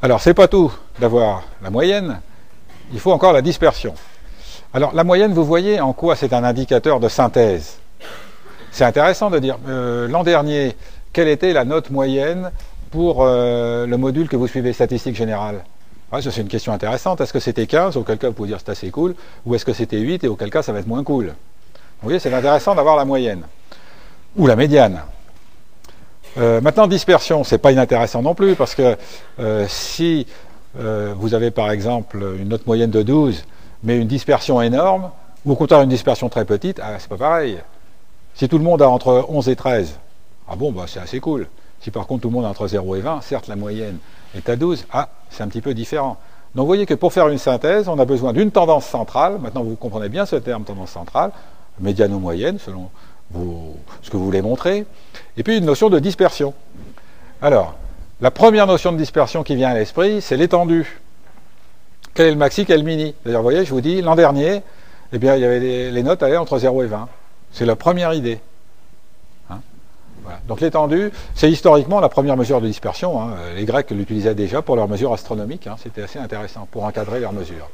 Alors, c'est pas tout d'avoir la moyenne, il faut encore la dispersion. Alors, la moyenne, vous voyez en quoi c'est un indicateur de synthèse. C'est intéressant de dire, l'an dernier, quelle était la note moyenne pour le module que vous suivez, statistique générale? Ouais, ça c'est une question intéressante. Est-ce que c'était 15, auquel cas vous pouvez dire c'est assez cool, ou est-ce que c'était 8, et auquel cas ça va être moins cool? Vous voyez, c'est intéressant d'avoir la moyenne. Ou la médiane. Maintenant, dispersion, c'est pas inintéressant non plus, parce que si vous avez par exemple une note moyenne de 12, mais une dispersion énorme, ou au contraire une dispersion très petite, c'est pas pareil. Si tout le monde a entre 11 et 13, ah bon, bah, c'est assez cool. Si par contre tout le monde a entre 0 et 20, certes la moyenne est à 12, c'est un petit peu différent. Donc vous voyez que pour faire une synthèse, on a besoin d'une tendance centrale, maintenant vous comprenez bien ce terme tendance centrale, médiane ou moyenne, selon ce que vous voulez montrer, et puis une notion de dispersion. Alors, la première notion de dispersion qui vient à l'esprit, c'est l'étendue. Quel est le maxi, quel est le mini? D'ailleurs, vous voyez, je vous dis, l'an dernier, eh bien, il y avait les notes allaient entre 0 et 20. C'est la première idée. Voilà. Donc l'étendue, c'est historiquement la première mesure de dispersion. Les Grecs l'utilisaient déjà pour leurs mesures astronomiques. C'était assez intéressant pour encadrer leurs mesures.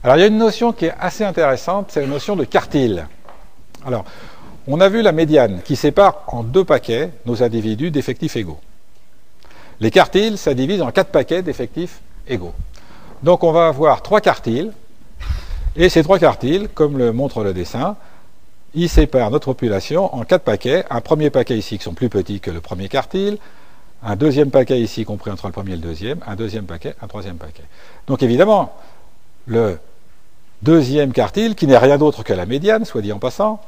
Alors il y a une notion qui est assez intéressante, c'est la notion de quartile. Alors, on a vu la médiane qui sépare en 2 paquets nos individus d'effectifs égaux. Les quartiles, ça divise en 4 paquets d'effectifs égaux. Donc on va avoir 3 quartiles, et ces 3 quartiles, comme le montre le dessin, ils séparent notre population en 4 paquets. Un premier paquet ici qui sont plus petits que le premier quartile, un deuxième paquet ici compris entre le premier et le deuxième, un deuxième paquet, un troisième paquet. Donc évidemment, le deuxième quartile, qui n'est rien d'autre que la médiane, soit dit en passant,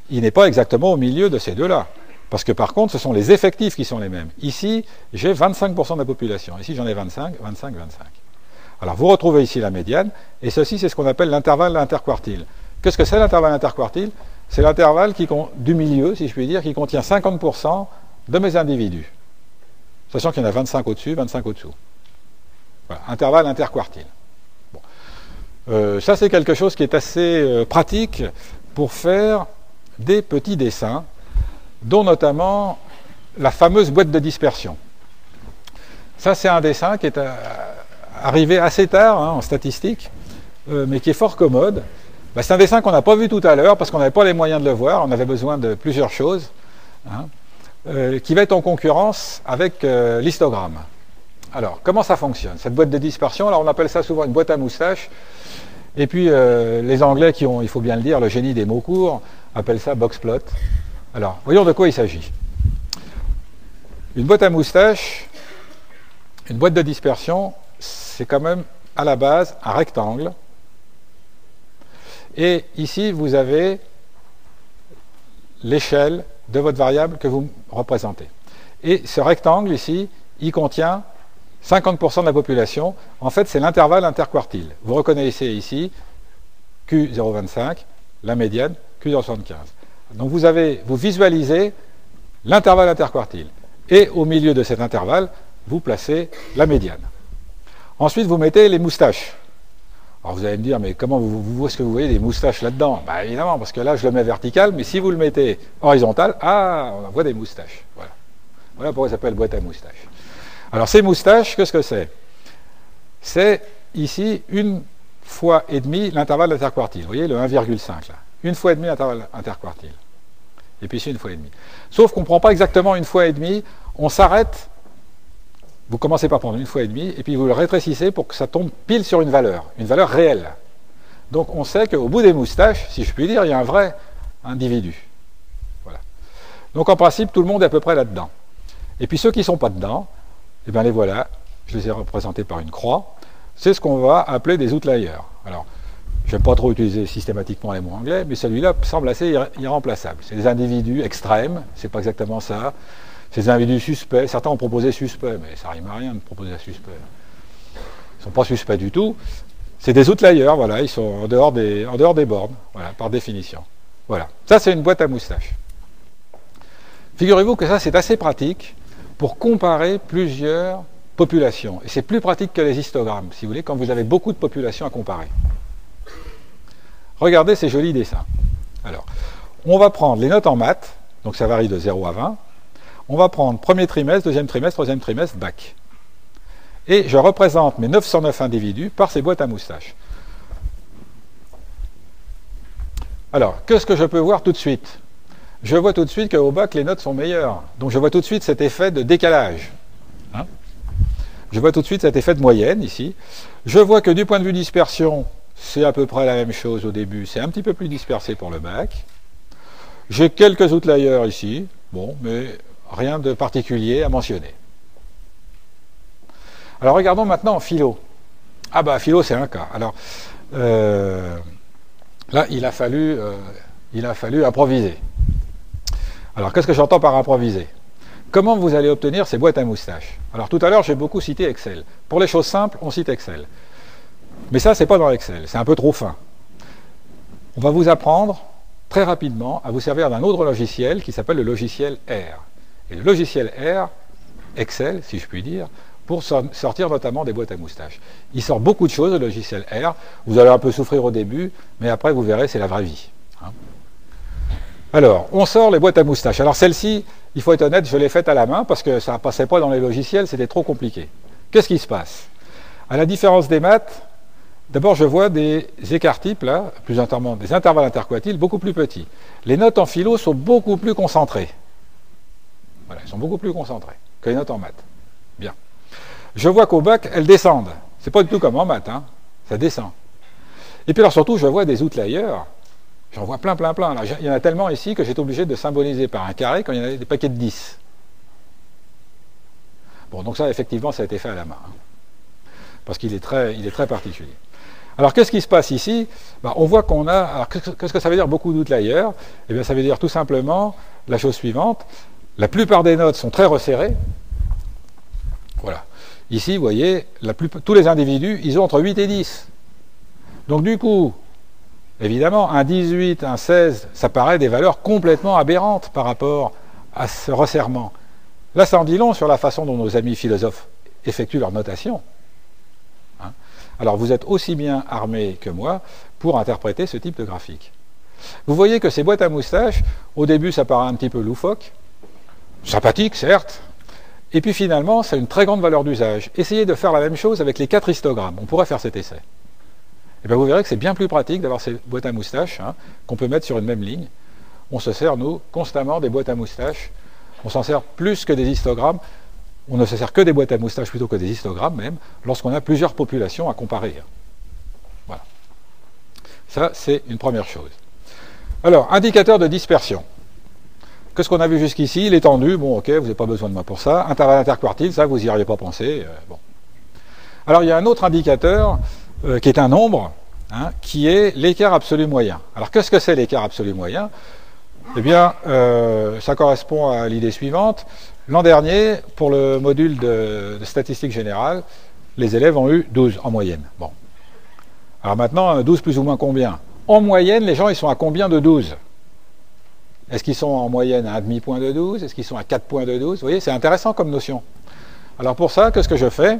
il n'est pas exactement au milieu de ces deux-là. Parce que par contre, ce sont les effectifs qui sont les mêmes. Ici, j'ai 25% de la population. Ici, j'en ai 25, 25, 25. Alors, vous retrouvez ici la médiane, et ceci, c'est ce qu'on appelle l'intervalle interquartile. Qu'est-ce que c'est l'intervalle interquartile? C'est l'intervalle du milieu, si je puis dire, qui contient 50% de mes individus. Sachant qu'il y en a 25 au-dessus, 25 au-dessous. Voilà, intervalle interquartile. Bon. Ça, c'est quelque chose qui est assez pratique pour faire des petits dessins, dont notamment la fameuse boîte de dispersion. Ça, c'est un dessin qui est arrivé assez tard en statistique, mais qui est fort commode. C'est un dessin qu'on n'a pas vu tout à l'heure, parce qu'on n'avait pas les moyens de le voir, on avait besoin de plusieurs choses, qui va être en concurrence avec l'histogramme. Alors, comment ça fonctionne? Cette boîte de dispersion, alors on appelle ça souvent une boîte à moustache, et puis les Anglais qui ont, il faut bien le dire, le génie des mots courts, appellent ça boxplot. Alors, voyons de quoi il s'agit. Une boîte à moustache, une boîte de dispersion, c'est quand même à la base un rectangle. Et ici, vous avez l'échelle de votre variable que vous représentez. Et ce rectangle ici, il contient 50% de la population. En fait, c'est l'intervalle interquartile. Vous reconnaissez ici Q0,25, la médiane, Q0,75. Donc vous visualisez l'intervalle interquartile. Et au milieu de cet intervalle, vous placez la médiane. Ensuite, vous mettez les moustaches. Alors vous allez me dire, mais comment est-ce que vous voyez des moustaches là-dedans? Évidemment, parce que là, je le mets vertical, mais si vous le mettez horizontal, on voit des moustaches. Voilà. Voilà pourquoi ça s'appelle boîte à moustaches. Alors ces moustaches, qu'est-ce que c'est? C'est ici 1 fois et demi l'intervalle interquartile. Vous voyez le 1,5 là. 1 fois et demi l'intervalle interquartile. Et puis ici 1 fois et demi. Sauf qu'on ne prend pas exactement 1 fois et demi, on s'arrête. Vous commencez par prendre 1 fois et demi, et puis vous le rétrécissez pour que ça tombe pile sur une valeur réelle. Donc on sait qu'au bout des moustaches, si je puis dire, il y a un vrai individu. Voilà. Donc en principe, tout le monde est à peu près là-dedans. Et puis ceux qui ne sont pas dedans, eh bien les voilà, je les ai représentés par une croix, c'est ce qu'on va appeler des outliers. Alors, je n'aime pas trop utiliser systématiquement les mots anglais, mais celui-là semble assez irremplaçable. C'est des individus extrêmes, c'est pas exactement ça. C'est des individus suspects. Certains ont proposé suspect, mais ça rime à rien de proposer un suspect. Ils ne sont pas suspects du tout. C'est des outliers, voilà, ils sont en dehors des bornes, voilà, par définition. Voilà. Ça, c'est une boîte à moustaches. Figurez-vous que ça, c'est assez pratique pour comparer plusieurs populations. Et c'est plus pratique que les histogrammes, si vous voulez, quand vous avez beaucoup de populations à comparer. Regardez ces jolis dessins. Alors, on va prendre les notes en maths, donc ça varie de 0 à 20. On va prendre premier trimestre, deuxième trimestre, troisième trimestre, bac. et je représente mes 909 individus par ces boîtes à moustaches. Alors, qu'est-ce que je peux voir tout de suite? Je vois tout de suite qu'au bac, les notes sont meilleures. Donc je vois tout de suite cet effet de décalage. Hein? Je vois tout de suite cet effet de moyenne, ici. Je vois que du point de vue dispersion, c'est à peu près la même chose au début. C'est un petit peu plus dispersé pour le bac. J'ai quelques outliers ici. Bon, mais rien de particulier à mentionner. Alors regardons maintenant en philo. Ah bah philo c'est un cas. Alors là il a fallu improviser. Alors qu'est-ce que j'entends par improviser? Comment vous allez obtenir ces boîtes à moustaches? Alors tout à l'heure j'ai beaucoup cité Excel. Pour les choses simples on cite Excel. Mais ça c'est pas dans Excel, c'est un peu trop fin. On va vous apprendre très rapidement à vous servir d'un autre logiciel qui s'appelle le logiciel R. Et le logiciel R, Excel si je puis dire, pour sortir notamment des boîtes à moustaches. Il sort beaucoup de choses, le logiciel R. Vous allez un peu souffrir au début, mais après vous verrez, c'est la vraie vie. Hein. Alors, on sort les boîtes à moustaches. Alors celle-ci, il faut être honnête, je l'ai faite à la main parce que ça ne passait pas dans les logiciels, c'était trop compliqué. Qu'est-ce qui se passe? À la différence des maths, d'abord je vois des écarts-types, là, plus entièrement des intervalles interquartiles, beaucoup plus petits. Les notes en philo sont beaucoup plus concentrées. Voilà, elles sont beaucoup plus concentrées que les notes en maths. Bien. Je vois qu'au bac, elles descendent. C'est pas du tout comme en maths, hein. Ça descend. Et puis alors surtout, je vois des outliers. J'en vois plein. Alors, il y en a tellement ici que j'ai été obligé de symboliser par un carré quand il y en a des paquets de 10. Bon, donc ça, effectivement, ça a été fait à la main. Hein. Parce qu'il est très particulier. Alors, qu'est-ce qui se passe ici? Ben, on voit qu'on a... Alors, qu'est-ce que ça veut dire beaucoup d'outliers? Eh bien, ça veut dire tout simplement la chose suivante. La plupart des notes sont très resserrées. Voilà. Ici, vous voyez, tous les individus, ils ont entre 8 et 10. Donc du coup, évidemment, un 18, un 16, ça paraît des valeurs complètement aberrantes par rapport à ce resserrement. Là, ça en dit long sur la façon dont nos amis philosophes effectuent leur notation. Hein? Alors vous êtes aussi bien armés que moi pour interpréter ce type de graphique. Vous voyez que ces boîtes à moustaches, au début, ça paraît un petit peu loufoque, sympathique, certes, et puis finalement, c'est une très grande valeur d'usage. Essayez de faire la même chose avec les 4 histogrammes. On pourrait faire cet essai. Et bien vous verrez que c'est bien plus pratique d'avoir ces boîtes à moustaches hein, qu'on peut mettre sur une même ligne. On se sert, nous, constamment des boîtes à moustaches. On s'en sert plus que des histogrammes. On ne se sert que des boîtes à moustaches plutôt que des histogrammes même, lorsqu'on a plusieurs populations à comparer. Voilà. Ça, c'est une première chose. Alors, indicateur de dispersion. Qu'est-ce qu'on a vu jusqu'ici? L'étendue, bon ok, vous n'avez pas besoin de moi pour ça. Intervalle interquartile, ça vous n'y auriez pas pensé. Bon. Alors il y a un autre indicateur qui est un nombre, hein, qui est l'écart absolu moyen. Alors qu'est-ce que c'est l'écart absolu moyen? Eh bien, ça correspond à l'idée suivante. L'an dernier, pour le module de statistique générale, les élèves ont eu 12 en moyenne. Bon. Alors maintenant, 12 plus ou moins combien? En moyenne, les gens ils sont à combien de 12? Est-ce qu'ils sont en moyenne à un demi-point de 12? Est-ce qu'ils sont à 4 points de 12? Vous voyez, c'est intéressant comme notion. Alors pour ça, qu'est-ce que je fais?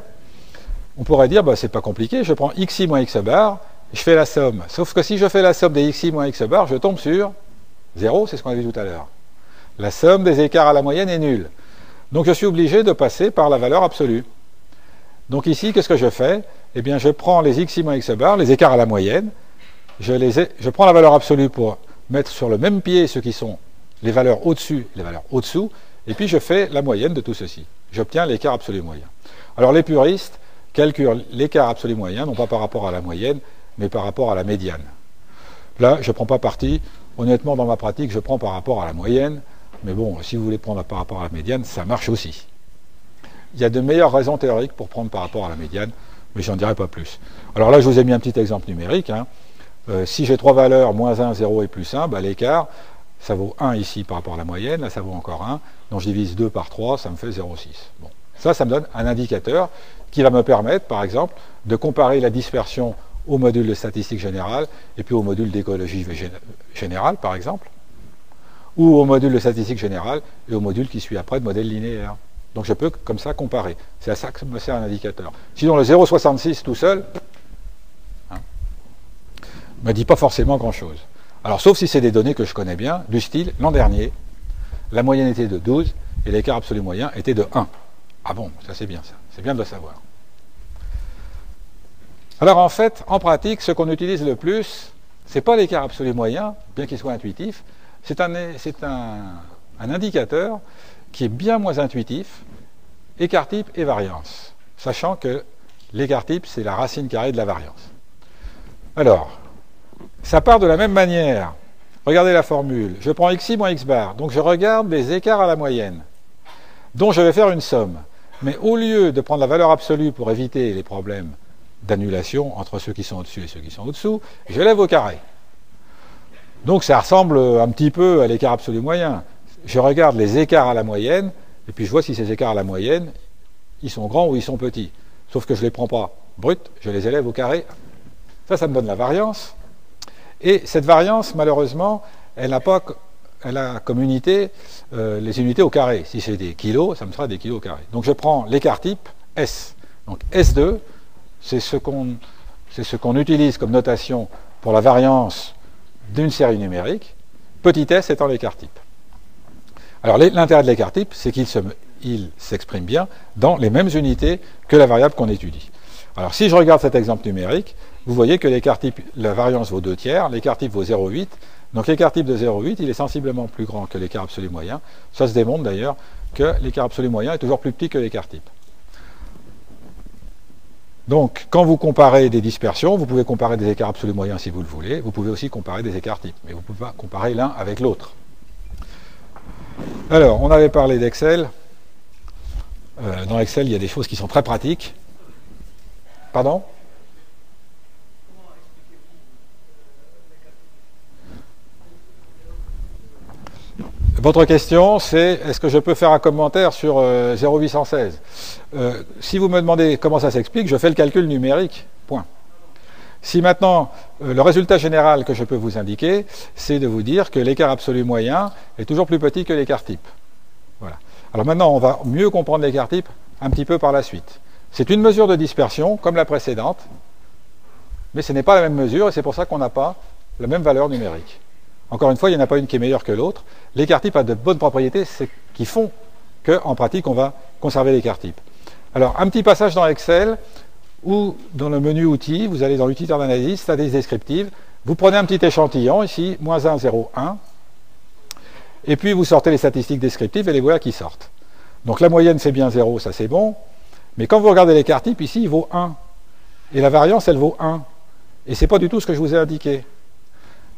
On pourrait dire, bah, c'est pas compliqué, je prends xi moins x bar, je fais la somme. Sauf que si je fais la somme des xi moins x bar, je tombe sur 0, c'est ce qu'on a vu tout à l'heure. La somme des écarts à la moyenne est nulle. Donc je suis obligé de passer par la valeur absolue. Donc ici, qu'est-ce que je fais? Eh bien, je prends les xi moins x bar, les écarts à la moyenne, je prends la valeur absolue pour mettre sur le même pied ceux qui sont les valeurs au-dessus et les valeurs au-dessous, et puis je fais la moyenne de tout ceci. J'obtiens l'écart absolu moyen. Alors les puristes calculent l'écart absolu moyen, non pas par rapport à la moyenne, mais par rapport à la médiane. Là, je ne prends pas parti. Honnêtement, dans ma pratique, je prends par rapport à la moyenne, mais bon, si vous voulez prendre par rapport à la médiane, ça marche aussi. Il y a de meilleures raisons théoriques pour prendre par rapport à la médiane, mais j'en dirai pas plus. Alors là, je vous ai mis un petit exemple numérique, hein. Si j'ai 3 valeurs, moins 1, 0 et plus 1, bah, l'écart, ça vaut 1 ici par rapport à la moyenne, là ça vaut encore 1, donc je divise 2 par 3, ça me fait 0,6. Bon. Ça me donne un indicateur qui va me permettre, par exemple, de comparer la dispersion au module de statistique générale et puis au module d'écologie générale, par exemple, ou au module de statistique générale et au module qui suit après de modèle linéaire. Donc je peux comme ça comparer. C'est à ça que me sert un indicateur. Sinon le 0,66 tout seul, ne me dit pas forcément grand-chose. Alors, sauf si c'est des données que je connais bien, du style, l'an dernier, la moyenne était de 12 et l'écart absolu moyen était de 1. Ah bon, ça c'est bien ça. C'est bien de le savoir. Alors en fait, en pratique, ce qu'on utilise le plus, ce n'est pas l'écart absolu moyen, bien qu'il soit intuitif, c'est un indicateur qui est bien moins intuitif, écart type et variance, sachant que l'écart type, c'est la racine carrée de la variance. Alors, ça part de la même manière. Regardez la formule. Je prends xi moins x bar, donc je regarde les écarts à la moyenne, dont je vais faire une somme. Mais au lieu de prendre la valeur absolue pour éviter les problèmes d'annulation entre ceux qui sont au-dessus et ceux qui sont au-dessous, je lève au carré. Donc ça ressemble un petit peu à l'écart absolu moyen. Je regarde les écarts à la moyenne, et puis je vois si ces écarts à la moyenne, ils sont grands ou ils sont petits. Sauf que je ne les prends pas bruts, je les élève au carré. Ça me donne la variance. Et cette variance, malheureusement, elle a comme unité les unités au carré. Si c'est des kilos, ça me sera des kilos au carré. Donc je prends l'écart type S. Donc S2, c'est ce qu'on utilise comme notation pour la variance d'une série numérique, petit s étant l'écart type. Alors l'intérêt de l'écart type, c'est qu'il s'exprime bien dans les mêmes unités que la variable qu'on étudie. Alors si je regarde cet exemple numérique, vous voyez que l'écart type, la variance vaut 2 tiers, l'écart type vaut 0,8. Donc l'écart type de 0,8, il est sensiblement plus grand que l'écart absolu moyen. Ça se démontre d'ailleurs que l'écart absolu moyen est toujours plus petit que l'écart type. Donc, quand vous comparez des dispersions, vous pouvez comparer des écarts absolus moyens si vous le voulez. Vous pouvez aussi comparer des écarts types, mais vous ne pouvez pas comparer l'un avec l'autre. Alors, on avait parlé d'Excel. Dans Excel, il y a des choses qui sont très pratiques. Pardon ? Votre question, c'est est-ce que je peux faire un commentaire sur 0,816 Si vous me demandez comment ça s'explique, je fais le calcul numérique, point. Si maintenant, le résultat général que je peux vous indiquer, c'est de vous dire que l'écart absolu moyen est toujours plus petit que l'écart type. Voilà. Alors maintenant, on va mieux comprendre l'écart type un petit peu par la suite. C'est une mesure de dispersion, comme la précédente, mais ce n'est pas la même mesure, et c'est pour ça qu'on n'a pas la même valeur numérique. Encore une fois, il n'y en a pas une qui est meilleure que l'autre. L'écart type a de bonnes propriétés qui font qu'en pratique, on va conserver l'écart type. Alors, un petit passage dans Excel, où dans le menu outils, vous allez dans l'utilitaire d'analyse, statistiques descriptives, vous prenez un petit échantillon, ici, moins 1, 0, 1, et puis vous sortez les statistiques descriptives et les voilà qui sortent. Donc la moyenne, c'est bien 0, ça c'est bon, mais quand vous regardez l'écart type, ici, il vaut 1. Et la variance, elle vaut 1. Et ce n'est pas du tout ce que je vous ai indiqué.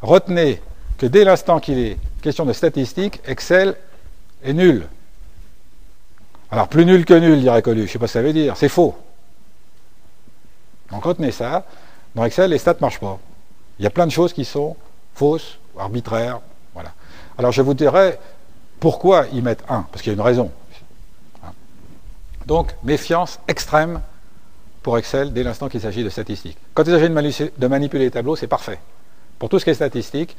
Retenez que dès l'instant qu'il est question de statistiques, Excel est nul. Alors, plus nul que nul, dirait Coluche, je ne sais pas ce que ça veut dire, c'est faux. Donc, retenez ça, dans Excel, les stats ne marchent pas. Il y a plein de choses qui sont fausses, arbitraires, voilà. Alors, je vous dirai pourquoi ils mettent 1, parce qu'il y a une raison. Donc, méfiance extrême pour Excel dès l'instant qu'il s'agit de statistiques. Quand il s'agit de manipuler les tableaux, c'est parfait. Pour tout ce qui est statistique,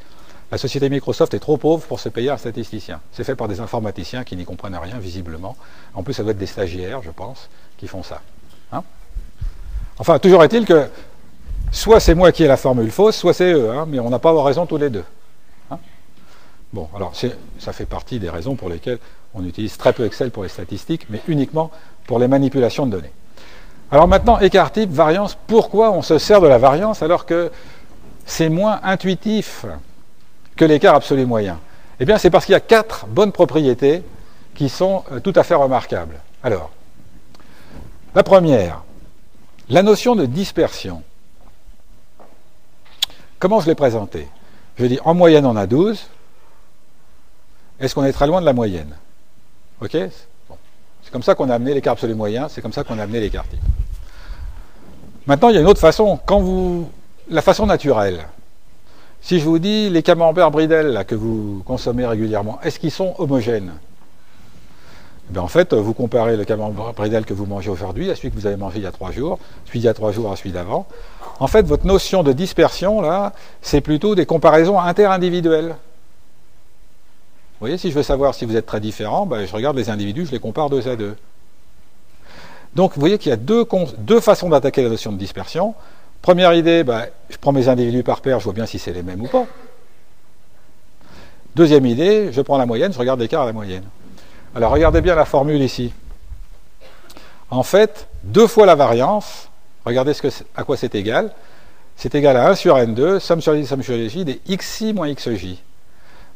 la société Microsoft est trop pauvre pour se payer un statisticien. C'est fait par des informaticiens qui n'y comprennent rien, visiblement. En plus, ça doit être des stagiaires, je pense, qui font ça. Hein? Enfin, toujours est-il que soit c'est moi qui ai la formule fausse, soit c'est eux, hein, mais on n'a pas raison tous les deux. Hein? Bon, alors, ça fait partie des raisons pour lesquelles on utilise très peu Excel pour les statistiques, mais uniquement pour les manipulations de données. Alors maintenant, écart type, variance, pourquoi on se sert de la variance alors que c'est moins intuitif que l'écart absolu moyen? Eh bien, c'est parce qu'il y a 4 bonnes propriétés qui sont tout à fait remarquables. Alors, la première, la notion de dispersion. Comment je l'ai présentée? Je dis, en moyenne, on a 12. Est-ce qu'on est très loin de la moyenne? Ok? Bon. C'est comme ça qu'on a amené l'écart absolu moyen, c'est comme ça qu'on a amené l'écart type. Maintenant, il y a une autre façon. La façon naturelle. Si je vous dis les camemberts Bridel là, que vous consommez régulièrement, est-ce qu'ils sont homogènes? Eh bien, en fait, vous comparez le camembert Bridel que vous mangez aujourd'hui à celui que vous avez mangé il y a 3 jours, celui d'il y a 3 jours à celui d'avant. En fait, votre notion de dispersion, là, c'est plutôt des comparaisons interindividuelles. Vous voyez, si je veux savoir si vous êtes très différents, ben, je regarde les individus, je les compare 2 à 2. Donc, vous voyez qu'il y a deux façons d'attaquer la notion de dispersion. Première idée, ben, je prends mes individus par paire, je vois bien si c'est les mêmes ou pas. Deuxième idée, je prends la moyenne, je regarde l'écart à la moyenne. Alors regardez bien la formule ici. En fait, 2 fois la variance, regardez à quoi c'est égal. C'est égal à 1 sur n2, somme sur i, somme sur j, des xi moins xj.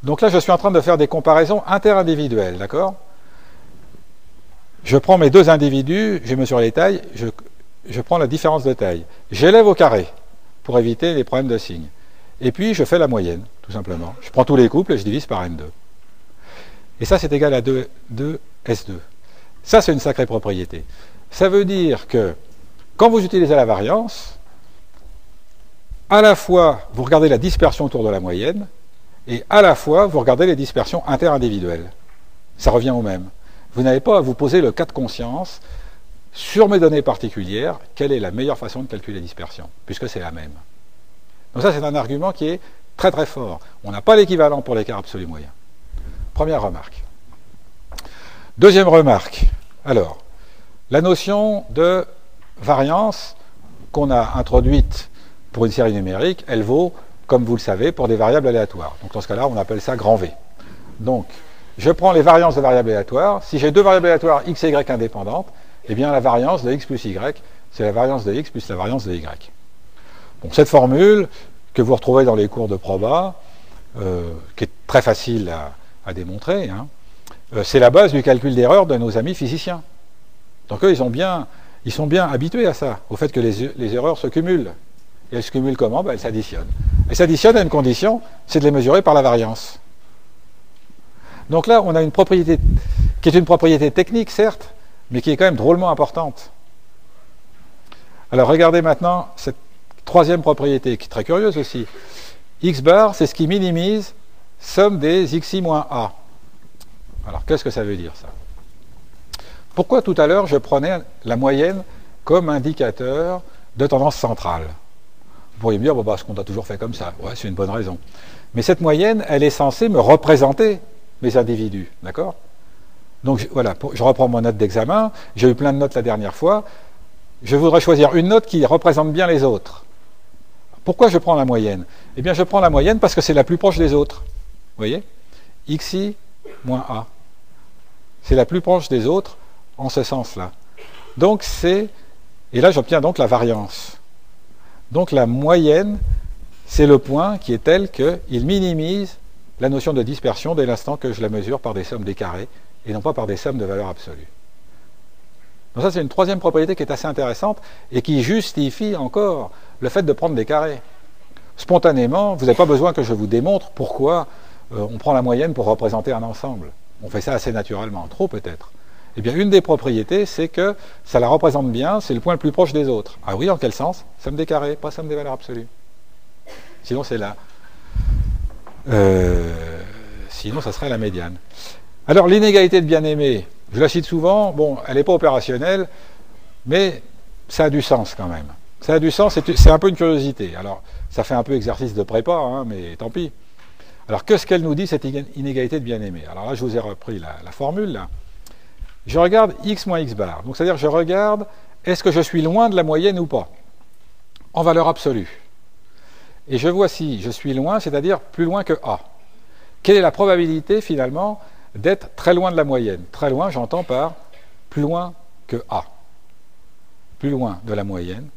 Donc là, je suis en train de faire des comparaisons interindividuelles, d'accord? Je prends mes deux individus, je mesure les tailles, je prends la différence de taille. J'élève au carré pour éviter les problèmes de signes. Et puis, je fais la moyenne, tout simplement. Je prends tous les couples et je divise par n2. Et ça, c'est égal à 2s2. Ça, c'est une sacrée propriété. Ça veut dire que quand vous utilisez la variance, à la fois, vous regardez la dispersion autour de la moyenne, et à la fois, vous regardez les dispersions interindividuelles. Ça revient au même. Vous n'avez pas à vous poser le cas de conscience, sur mes données particulières, quelle est la meilleure façon de calculer la dispersion, puisque c'est la même. Donc ça, c'est un argument qui est très très fort. On n'a pas l'équivalent pour l'écart absolu moyen. Première remarque. Deuxième remarque. Alors, la notion de variance qu'on a introduite pour une série numérique, elle vaut, comme vous le savez, pour des variables aléatoires. Donc dans ce cas-là, on appelle ça grand V. Donc, je prends les variances de variables aléatoires. Si j'ai deux variables aléatoires x et y indépendantes, eh bien la variance de x plus y, c'est la variance de x plus la variance de y. Bon, cette formule, que vous retrouvez dans les cours de proba, qui est très facile à démontrer, hein, c'est la base du calcul d'erreur de nos amis physiciens. Donc eux, ils sont bien habitués à ça, au fait que les erreurs se cumulent. Et elles se cumulent comment? Elles s'additionnent. Elles s'additionnent à une condition, c'est de les mesurer par la variance. Donc là, on a une propriété qui est une propriété technique, certes, mais qui est quand même drôlement importante. Alors regardez maintenant cette troisième propriété, qui est très curieuse aussi. X bar, c'est ce qui minimise somme des xi moins a. Alors qu'est-ce que ça veut dire, ça? Pourquoi tout à l'heure je prenais la moyenne comme indicateur de tendance centrale? Vous pourriez me dire, bon, parce qu'on a toujours fait comme ça. Ouais, c'est une bonne raison. Mais cette moyenne, elle est censée me représenter mes individus, d'accord? Donc voilà, je reprends mon note d'examen, j'ai eu plein de notes la dernière fois, je voudrais choisir une note qui représente bien les autres. Pourquoi je prends la moyenne? Eh bien je prends la moyenne parce que c'est la plus proche des autres. Vous voyez? Xi moins A. C'est la plus proche des autres en ce sens-là. Donc et là j'obtiens donc la variance. Donc la moyenne, c'est le point qui est tel qu'il minimise la notion de dispersion dès l'instant que je la mesure par des sommes des carrés et non pas par des sommes de valeur absolue. Donc ça, c'est une troisième propriété qui est assez intéressante et qui justifie encore le fait de prendre des carrés. Spontanément, vous n'avez pas besoin que je vous démontre pourquoi on prend la moyenne pour représenter un ensemble. On fait ça assez naturellement, trop peut-être. Eh bien, une des propriétés, c'est que ça la représente bien, c'est le point le plus proche des autres. Ah oui, dans quel sens? Somme des carrés, pas somme des valeurs absolues. Sinon, c'est là. Sinon, ça serait la médiane. Alors, l'inégalité de bien-aimé, je la cite souvent, bon, elle n'est pas opérationnelle, mais ça a du sens quand même. Ça a du sens, c'est un peu une curiosité. Alors, ça fait un peu exercice de prépa, hein, mais tant pis. Alors, qu'est-ce qu'elle nous dit, cette inégalité de bien-aimé? Alors là, je vous ai repris la formule, là. Je regarde x moins x bar. Donc, c'est-à-dire, je regarde, est-ce que je suis loin de la moyenne ou pas? En valeur absolue. Et je vois si je suis loin, c'est-à-dire plus loin que A. Quelle est la probabilité, finalement, d'être très loin de la moyenne? Très loin, j'entends par plus loin que A. Plus loin de la moyenne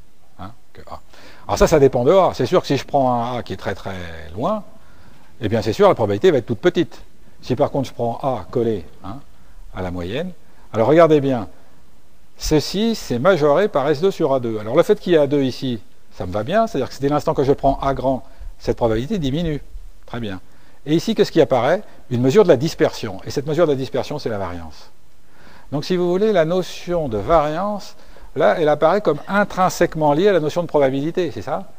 que A. Alors ça dépend de A. C'est sûr que si je prends un A qui est très très loin, eh bien c'est sûr, la probabilité va être toute petite. Si par contre je prends A collé à la moyenne, alors regardez bien, ceci c'est majoré par S2 sur A2. Alors le fait qu'il y ait A2 ici, ça me va bien, c'est-à-dire que dès l'instant que je prends A grand, cette probabilité diminue. Très bien. Et ici, qu'est-ce qui apparaît? Une mesure de la dispersion. Et cette mesure de la dispersion, c'est la variance. Donc, si vous voulez, la notion de variance, là, elle apparaît comme intrinsèquement liée à la notion de probabilité, c'est ça?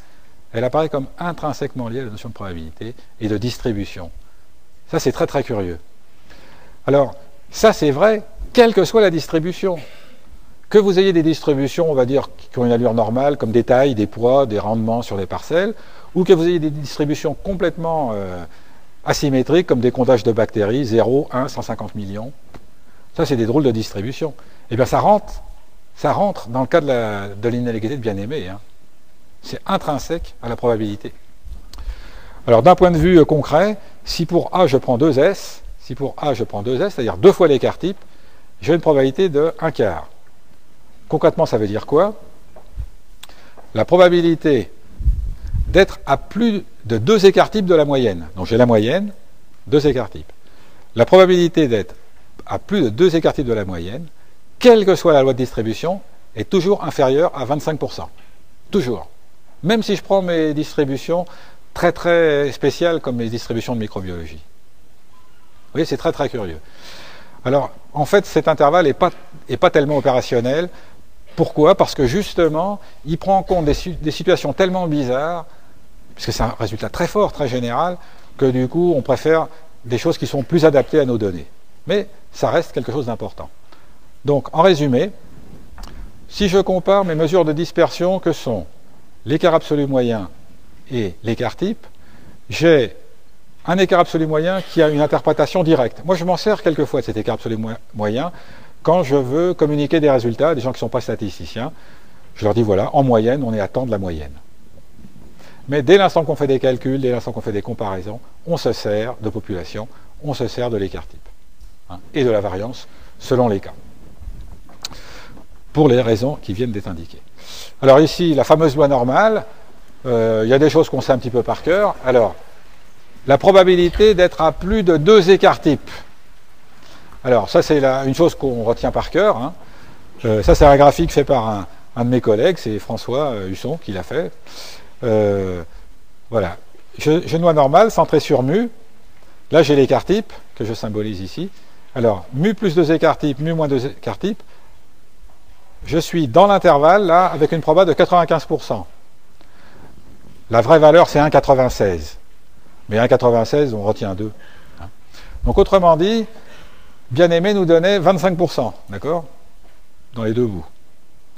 Elle apparaît comme intrinsèquement liée à la notion de probabilité et de distribution. Ça, c'est très, très curieux. Alors, ça, c'est vrai, quelle que soit la distribution. Que vous ayez des distributions, on va dire, qui ont une allure normale, comme des tailles, des poids, des rendements sur les parcelles, ou que vous ayez des distributions complètement asymétriques, comme des comptages de bactéries, 0, 1, 150 millions. Ça, c'est des drôles de distributions. Eh bien, ça rentre dans le cas de l'inégalité de bien-aimé. Hein. C'est intrinsèque à la probabilité. Alors, d'un point de vue concret, si pour A, je prends 2S, c'est-à-dire 2 fois l'écart type, j'ai une probabilité de 1/4. Concrètement, ça veut dire quoi? la probabilité d'être à plus de 2 écarts types de la moyenne. Donc j'ai la moyenne, 2 écarts types. La probabilité d'être à plus de 2 écarts types de la moyenne, quelle que soit la loi de distribution, est toujours inférieure à 25%. Toujours. Même si je prends mes distributions très très spéciales comme mes distributions de microbiologie. Vous voyez, c'est très très curieux. Alors, en fait, cet intervalle n'est pas tellement opérationnel. Pourquoi? Parce que justement, il prend en compte des situations tellement bizarres, puisque c'est un résultat très fort, très général, que du coup, on préfère des choses qui sont plus adaptées à nos données. Mais ça reste quelque chose d'important. Donc, en résumé, si je compare mes mesures de dispersion que sont l'écart absolu moyen et l'écart type, j'ai un écart absolu moyen qui a une interprétation directe. Moi, je m'en sers quelquefois de cet écart absolu moyen quand je veux communiquer des résultats à des gens qui ne sont pas statisticiens. Je leur dis, voilà, en moyenne, on est à temps de la moyenne. Mais dès l'instant qu'on fait des calculs, dès l'instant qu'on fait des comparaisons, on se sert de population, on se sert de l'écart type, hein, et de la variance selon les cas, pour les raisons qui viennent d'être indiquées. Alors ici, la fameuse loi normale, il y a des choses qu'on sait un petit peu par cœur. Alors, la probabilité d'être à plus de 2 écarts types. Alors, ça, c'est une chose qu'on retient par cœur. Hein. Ça, c'est un graphique fait par un de mes collègues, c'est François Husson qui l'a fait. Voilà. J'ai une loi normale centrée sur mu. Là, j'ai l'écart type que je symbolise ici. Alors, mu plus 2 écarts types, mu moins 2 écarts types. Je suis dans l'intervalle, là, avec une proba de 95%. La vraie valeur, c'est 1,96. Mais 1,96, on retient 2. Hein. Donc, autrement dit, bien-aimé nous donnait 25%, d'accord? Dans les deux bouts.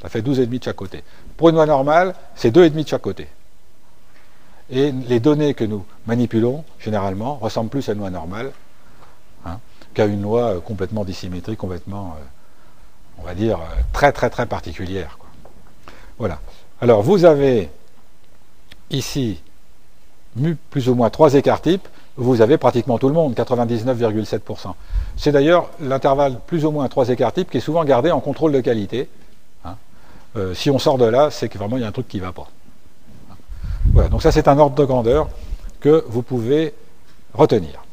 Ça fait 12,5 de chaque côté. Pour une loi normale, c'est 2,5 de chaque côté. Et les données que nous manipulons, généralement, ressemblent plus à une loi normale, hein, qu'à une loi complètement dissymétrique, complètement, on va dire, très très très particulière, quoi. Voilà. Alors, vous avez ici mu plus ou moins 3 écarts types, vous avez pratiquement tout le monde, 99,7%. C'est d'ailleurs l'intervalle plus ou moins 3 écarts types qui est souvent gardé en contrôle de qualité. Hein. Si on sort de là, c'est que vraiment il y a un truc qui ne va pas. Voilà, donc ça c'est un ordre de grandeur que vous pouvez retenir.